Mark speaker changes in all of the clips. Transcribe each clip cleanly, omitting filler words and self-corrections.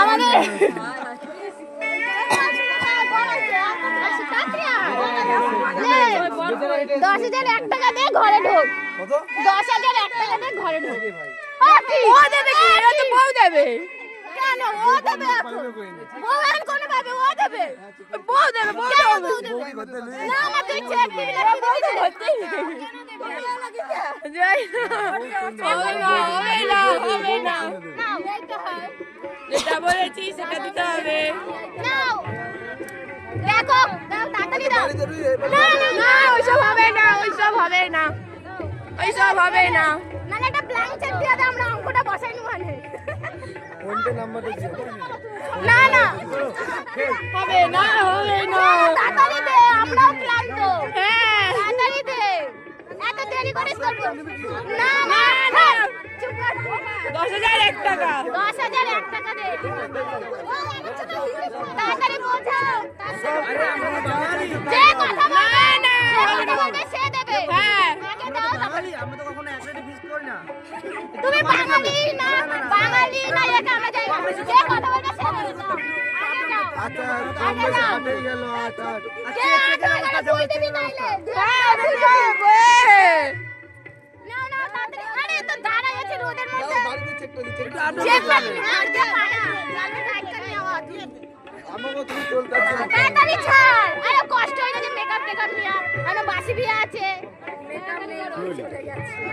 Speaker 1: আমাদের 10,000 1 টাকা দিয়ে ঘরে ঢোক। 10,000 1 টাকা দিয়ে ঘরে ঢোক। ও দেবে কি? এরা তো বউ দেবে। কেন ও দেবে এখন? বউ এখন কোন পাবে? ও দেবে। বউ দেবে, বউ দেবে। না না তুই চেক দিবি না, বউ দেবে। যাই হবে না, হবে না, হবে না। না বলতে হয়। যেটা বলেছি সেটা দিতে হবে। নাও দেখো, দাও তাড়াতাড়ি দাও। না না না ওইসব হবে না, ওইসব হবে না, ওইসব হবে না। না না একটা ব্ল্যাঙ্ক চেক দিয়ে দাও, আমরা অঙ্কটা বসাই নি মানে।
Speaker 2: কোনটা নাম্বারটা দিও?
Speaker 1: না না হবে না, হবে না। তাড়াতাড়ি দে, আমরাও ক্লান্ত। হ্যাঁ তাড়াতাড়ি দে, এত দেরি করিস করব না। না না চুপ কর। 10,000 1 টাকা, 10,000 1 টাকা দে। তাড়াতাড়ি বোঝাও। যে কথা বলবে না, যে কথা বলবে সে দেবে। হ্যাঁ আগে দাও।
Speaker 2: আমরা তো কখনো একসাথে ফিক্স করি না।
Speaker 1: তুমি বাঙালি না, বাঙালি না একা আমরা যাই না। যে কথা বলবে সে দেবে। দাও আগে দাও।
Speaker 2: আচ্ছা কম বেশি হাতেই গেল। আচ্ছা
Speaker 1: কে আগে গেলে তুই দিবি নাইলে। হ্যাঁ তুই দেবে। না না তাড়াতাড়ি। আরে তো দাঁড়ায় আছে রোদের মধ্যে।
Speaker 2: বাড়িতে চেক করে দিচ্ছি।
Speaker 1: চেক করবি না, আগে পাড়া। জানো ডাক্তার নেওয়া।
Speaker 2: আমাকে তুমি চলতে দাও।
Speaker 1: তাড়াতাড়ি ছাড়। আরে কষ্ট হয় না যে মেকআপ নিয়া। আরে বাসি বিয়ে আছে।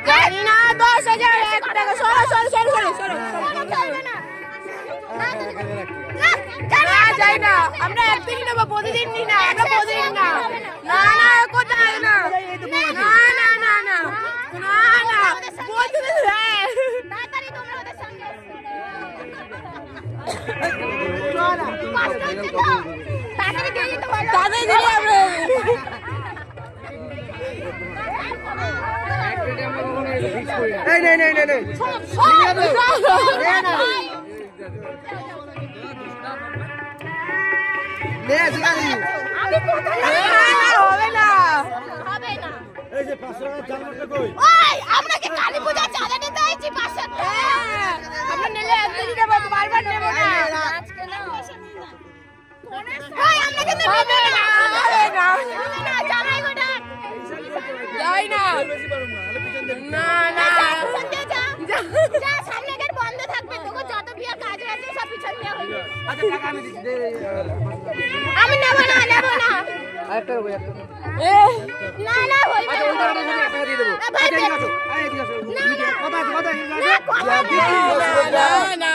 Speaker 1: জানি না 10,000 1 টাকা। সরো সরো সরো সরো সরো। চলবে না। না যাই না, আমরা একদিন নেব, প্রতিদিন নি না, আমরা প্রতিদিন না। না না কোথায় না, না না না না না না প্রতিদিন। হ্যাঁ তাড়াতাড়ি তোমরা ওদের সঙ্গে তাড়াতাড়ি দিয়ে দিতে বলো। তাড়াতাড়ি দিলে আমরা
Speaker 2: এই নেই নেই নেই নেই। নে শিকারি।
Speaker 1: হবে না, হবে না।
Speaker 2: এই যে 500 টাকা চালাটা কই?
Speaker 1: ওই আমরা কি কালী পূজা চাঁদা নিতে আইছি 500 টাকা? আমরা নিলে একদিনই দেব, বারবার নেব না। আজকে না। ওই আমরা কিন্তু হবে না, হবে না। না জামাই গোটা। যাই না। না না যা সামনে গেট বন্ধ থাকবে, তোকে যত বিয়ে কাজ আছে সব পিছন দিয়ে হইবে।
Speaker 2: আচ্ছা টাকা আমি দিচ্ছি।
Speaker 1: আমি নেব না, নেব না।
Speaker 2: আরেকটা দেবো একটা।
Speaker 1: না না হইবে
Speaker 2: আচ্ছা ওটা ওটা শুনে টাকা দিয়ে দেবো।
Speaker 1: ভাই
Speaker 2: ঠিক আছে। এই ঠিক আছে।
Speaker 1: না না
Speaker 2: কথা আছে কথা আছে।
Speaker 1: না কথা না না